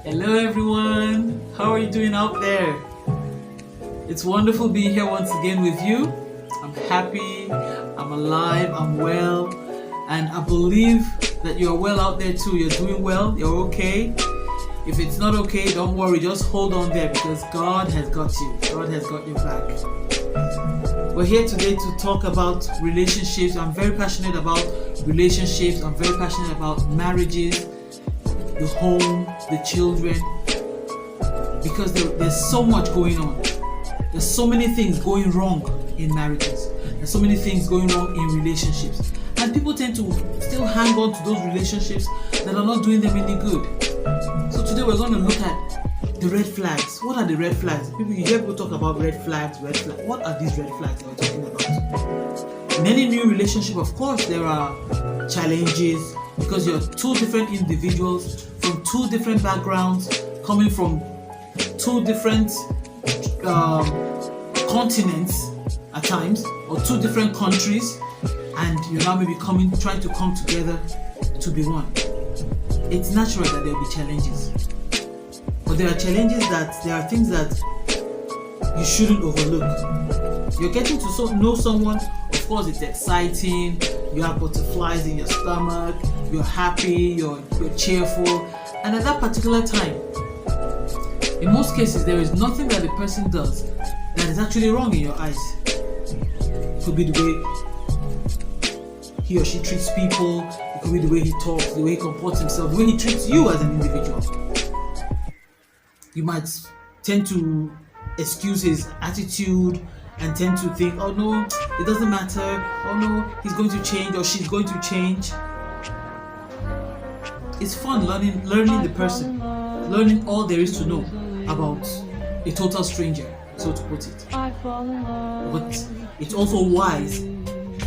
Hello everyone, how are you doing out there? It's wonderful being here once again with you. I'm happy, I'm alive, I'm well, and I believe that you're well out there too. You're doing well, you're okay. If it's not okay, don't worry, just hold on there because God has got you. God has got your back. We're here today to talk about relationships. I'm very passionate about relationships. I'm very passionate about marriages, the home, the children, because there's so much going on. There's so many things going wrong in marriages. There's so many things going wrong in relationships. And people tend to still hang on to those relationships that are not doing them any good. So today we're going to look at the red flags. What are the red flags? People, you hear people talk about red flags. What are these red flags that we're talking about? In any new relationship, of course, there are challenges because you're two different individuals from two different backgrounds, coming from two different continents at times, or two different countries, and you're now maybe trying to come together to be one. It's natural that there will be challenges, but there are things that you shouldn't overlook. You're getting to know someone. Of course, it's exciting. You have butterflies in your stomach. You're happy. You're cheerful, and at that particular time, in most cases, there is nothing that the person does that is actually wrong in your eyes. It could be the way he or she treats people. It could be the way he talks, the way he comports himself, the way he treats you as an individual. You might tend to excuse his attitude and tend to think, oh no, it doesn't matter. Oh no, he's going to change or she's going to change. It's fun learning the person, learning all there is to know about a total stranger, so to put it. But it's also wise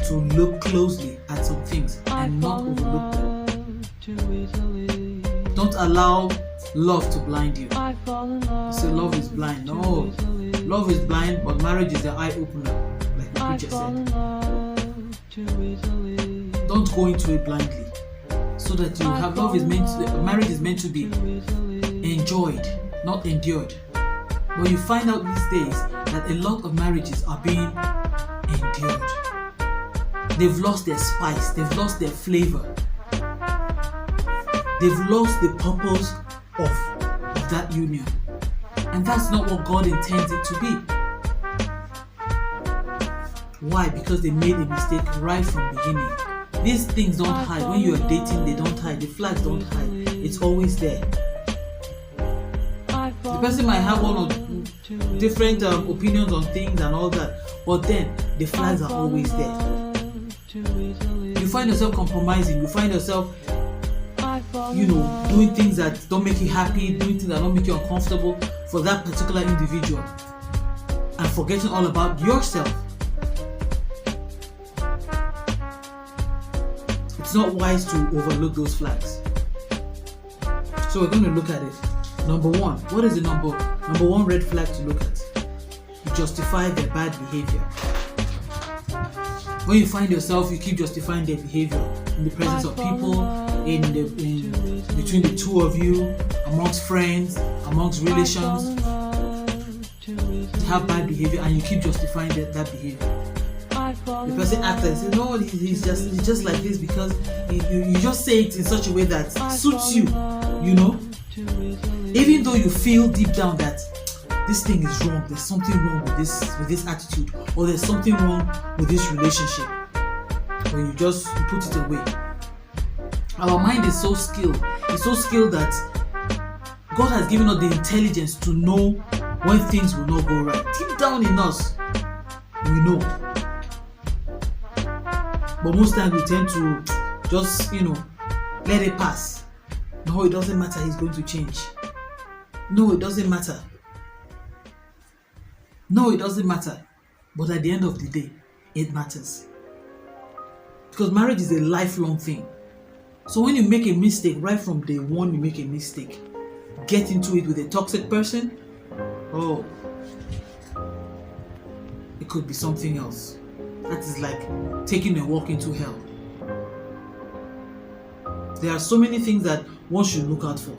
to look closely at some things and not overlook them. Don't allow love to blind you. So love is blind. No, love is blind, but marriage is the eye opener, like the preacher said. Don't go into it blindly, so that you have marriage is meant to be enjoyed, not endured. But you find out these days that a lot of marriages are being endured. They've lost their spice, they've lost their flavor, they've lost the purpose of that union. And that's not what God intends it to be. Why? Because they made a mistake right from the beginning. These things don't hide. When you are dating, they don't hide. The flags don't hide. It's always there. The person might have one or different opinions on things and all that, but then the flags are always there. You find yourself compromising. You find yourself, doing things that don't make you happy, doing things that don't make you uncomfortable for that particular individual, and forgetting all about yourself. It's not wise to overlook those flags. So we're going to look at it. Number one, what is the number one red flag to look at? You justify their bad behavior. When you find yourself, you keep justifying their behavior in the presence of people, between the two of you, amongst friends, amongst relations. They have bad behavior, and you keep justifying that behavior. The person acts and says, no, he's just like this because you just say it in such a way that suits you, Even though you feel deep down that this thing is wrong, there's something wrong with this attitude, or there's something wrong with this relationship, but you just put it away. Our mind is so skilled. It's so skilled that God has given us the intelligence to know when things will not go right. Deep down in us, we know. But most times we tend to just, let it pass. No, it doesn't matter, he's going to change. No, it doesn't matter. No, it doesn't matter. But at the end of the day, it matters. Because marriage is a lifelong thing. So when you make a mistake, right from day one you make a mistake, get into it with a toxic person, it could be something else. That is like taking a walk into hell. There are so many things that one should look out for.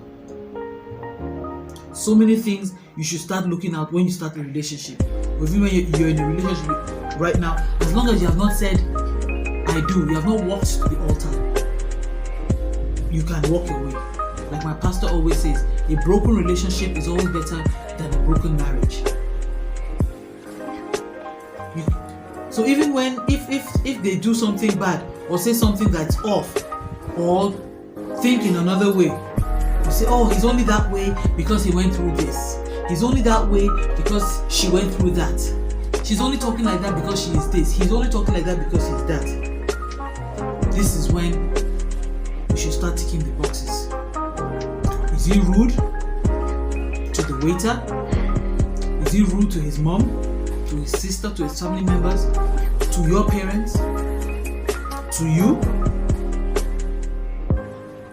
so many things you should start looking at when you start a relationship. Or even when you're in a relationship right now, as long as you have not said I do, you have not walked to the altar, you can walk away. Like my pastor always says, a broken relationship is always better than a broken marriage. So even when if they do something bad or say something that's off or think in another way, you say, oh, he's only that way because he went through this. He's only that way because she went through that. She's only talking like that because she is this. He's only talking like that because he's that. This is when you should start ticking the boxes. Is he rude to the waiter? Is he rude to his mom, to his sister, to his family members, to your parents, to you?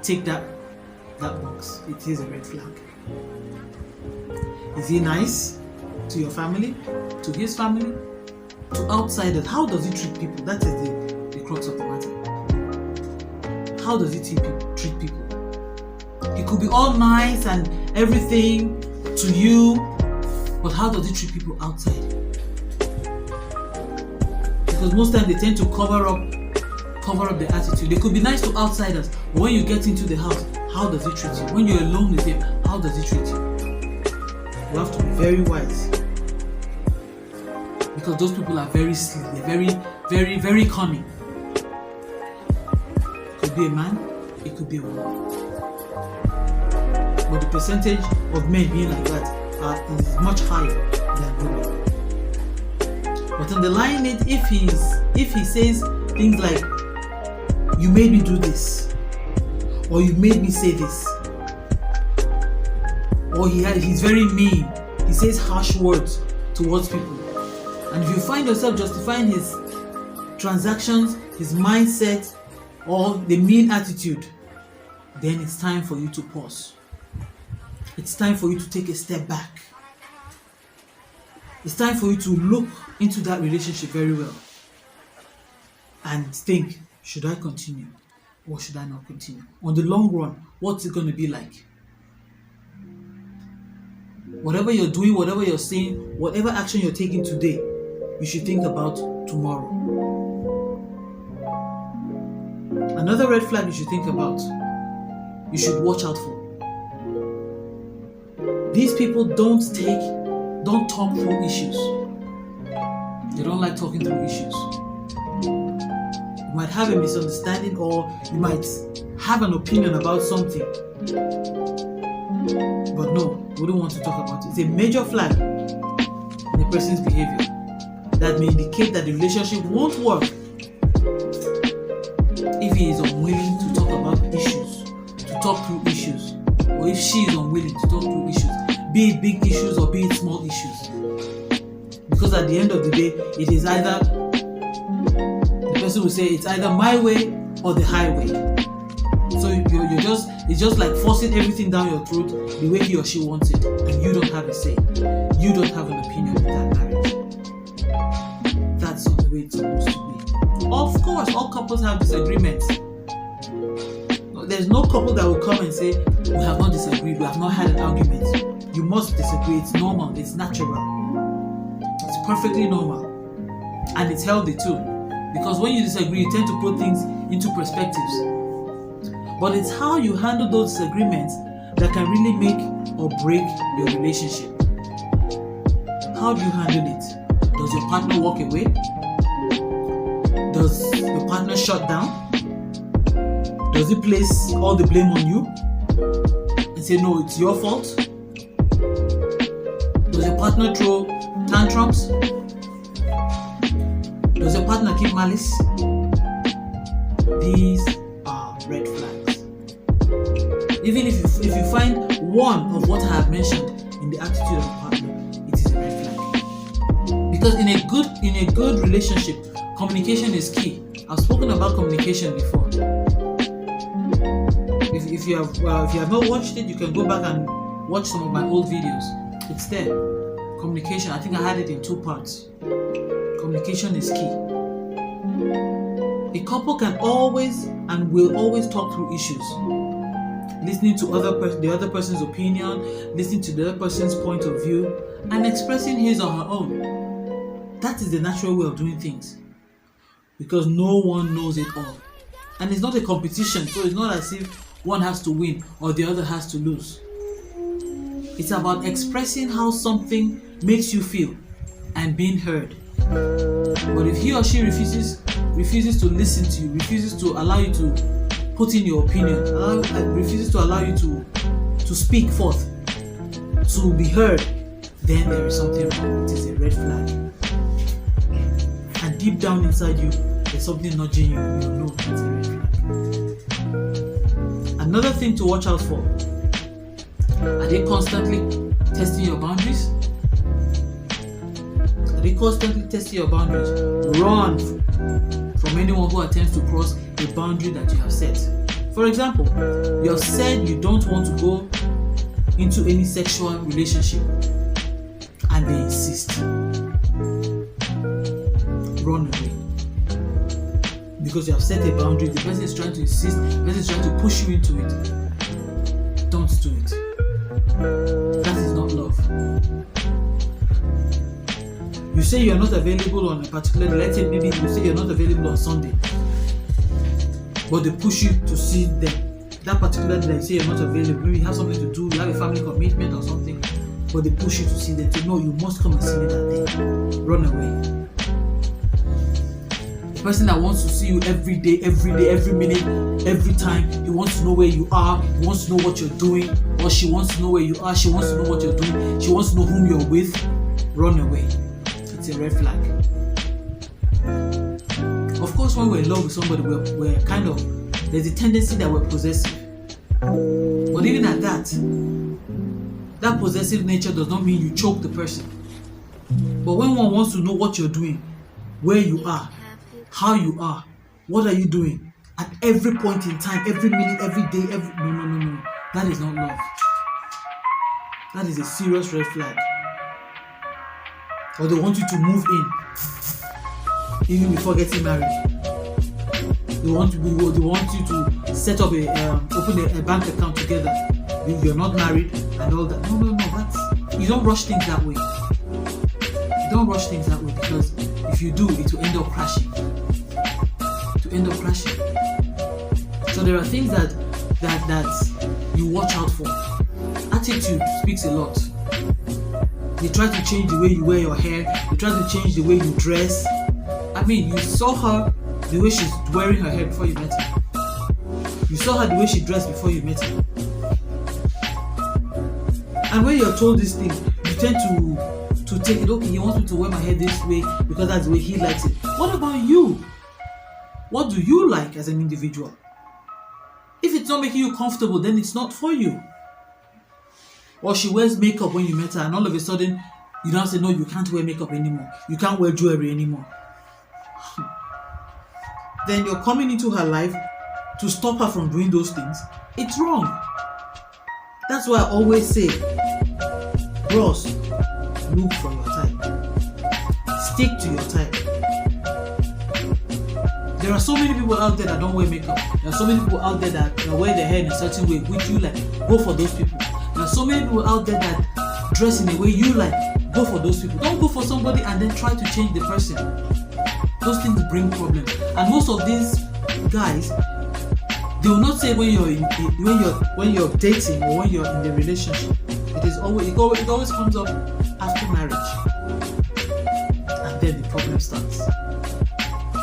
Take that box. It is a red flag. Is he nice to your family, to his family, to outsiders? How does he treat people? That is the crux of the matter. How does he treat people? He could be all nice and everything to you, but how does he treat people outside? Because most times they tend to cover up their attitude. They could be nice to outsiders, but when you get into the house, how does he treat you? When you're alone with him, how does he treat you? You have to be very wise, because those people are very slick. They're very, very, very cunning. It could be a man, it could be a woman, but the percentage of men being like that is much higher than women. But underlying it, if he says things like, you made me do this, or you made me say this, or he's very mean, he says harsh words towards people, and if you find yourself justifying his transactions, his mindset, or the mean attitude, then it's time for you to pause. It's time for you to take a step back. It's time for you to look into that relationship very well and think, should I continue or should I not continue? On the long run, what's it going to be like? Whatever you're doing, whatever you're saying, whatever action you're taking today, you should think about tomorrow. Another red flag you should think about, you should watch out for. These people don't talk through issues. They don't like talking through issues. You might have a misunderstanding, or you might have an opinion about something, but no, we don't want to talk about it. It's a major flag in a person's behavior that may indicate that the relationship won't work if he is unwilling to talk about issues, to talk through issues, or if she is unwilling to talk through issues, be it big issues or be it small issues. Because at the end of the day, it is either, the person will say, it's either my way or the highway. So it's just like forcing everything down your throat the way he or she wants it, and you don't have a say. You don't have an opinion in that marriage. That's not the way it's supposed to be. Of course, all couples have disagreements. There's no couple that will come and say, we have not disagreed, we have not had an argument. You must disagree. It's normal, it's natural, it's perfectly normal, and it's healthy too, because when you disagree, you tend to put things into perspectives. But it's how you handle those disagreements that can really make or break your relationship. How do you handle it? Does your partner walk away? Does your partner shut down? Does he place all the blame on you and say, no, it's your fault? Does your partner throw tantrums? Does your partner keep malice? These are red flags. Even if you find one of what I have mentioned in the attitude of the partner, it is a red flag. Because in a good relationship, communication is key. I've spoken about communication before. If you have not watched it, you can go back and watch some of my old videos. It's there. Communication, I think I had it in 2 parts. Communication is key. A couple can always and will always talk through issues. listening to the other person's opinion, listening to the other person's point of view, and expressing his or her own. That is the natural way of doing things, because no one knows it all, and it's not a competition. So it's not as if one has to win or the other has to lose. It's about expressing how something makes you feel and being heard. But if he or she refuses to listen to you, refuses to allow you to put in your opinion, refuses to allow you to speak forth, to be heard, then there is something wrong. It is a red flag. And deep down inside you, there's something nudging you. You know it's a red flag. Another thing to watch out for: are they constantly testing your boundaries? Are they constantly testing your boundaries? Run from anyone who attempts to cross a boundary that you have set. For example, you have said you don't want to go into any sexual relationship, and they insist. Run away. Because you have set a boundary, the person is trying to insist, the person is trying to push you into it. Don't do it. That is not love. You say you're not available on a particular day. Let's say maybe you say you're not available on Sunday, but they push you to see them. That particular day, they say you're not available. Maybe you have something to do, you have a family commitment or something, but they push you to see them. Say, no, you must come and see me that day. Run away. The person that wants to see you every day, every minute, every time, he wants to know where you are, he wants to know what you're doing, or she wants to know where you are, she wants to know what you're doing, she wants to know whom you're with. Run away. It's a red flag. Of course, when we're in love with somebody, we're kind of, there's a tendency that we're possessive. But even at that possessive nature does not mean you choke the person. But when one wants to know what you're doing, where you are, how you are, what are you doing, at every point in time, every minute, every day, no. That is not love. That is a serious red flag. Or they want you to move in even before getting married. They want you to set up open a bank account together. You're not married and all that. No. You don't rush things that way. You don't rush things that way, because if you do, it will end up crashing. So there are things that you watch out for. Attitude speaks a lot. They try to change the way you wear your hair. They try to change the way you dress. I mean, you saw her the way she's wearing her hair before you met her. You saw her the way she dressed before you met her. And when you're told these things, you tend to take it. Okay, he wants me to wear my hair this way because that's the way he likes it. What about you? What do you like as an individual? If it's not making you comfortable, then it's not for you. Or she wears makeup when you met her, and all of a sudden you now say, no, you can't wear makeup anymore. You can't wear jewelry anymore. Then you're coming into her life to stop her from doing those things. It's wrong. That's why I always say, bros, look for your type. Stick to your type. There are so many people out there that don't wear makeup. There are so many people out there that wear their hair in a certain way, which you like. Go for those people. There are so many people out there that dress in a way you like. Go for those people. Don't go for somebody and then try to change the person. Those things bring problems. And most of these guys, they will not say when you're dating or when you're in the relationship. It always comes up after marriage, and then the problem starts,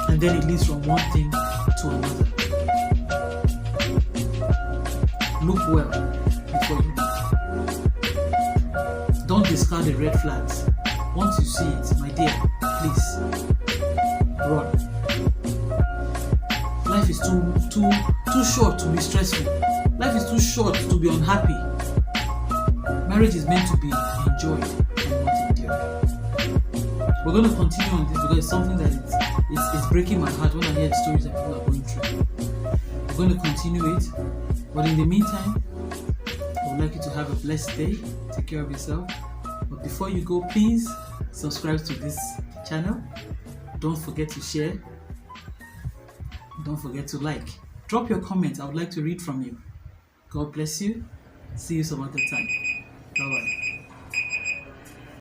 and then it leads from one thing to another. Look well before you move. Don't discard the red flags. Once you see it, my dear, please run. Life is too short to be stressful. Life is too short to be unhappy. Marriage is meant to be enjoyed and not endured. We're going to continue on this because it's something that it's breaking my heart when I hear the stories that people are going through. We're going to continue it, but in the meantime, I would like you to have a blessed day. Take care of yourself. But before you go, please subscribe to this channel. Don't forget to share. Don't forget to like. Drop your comments. I would like to read from you. God bless you. See you some other time. Bye bye.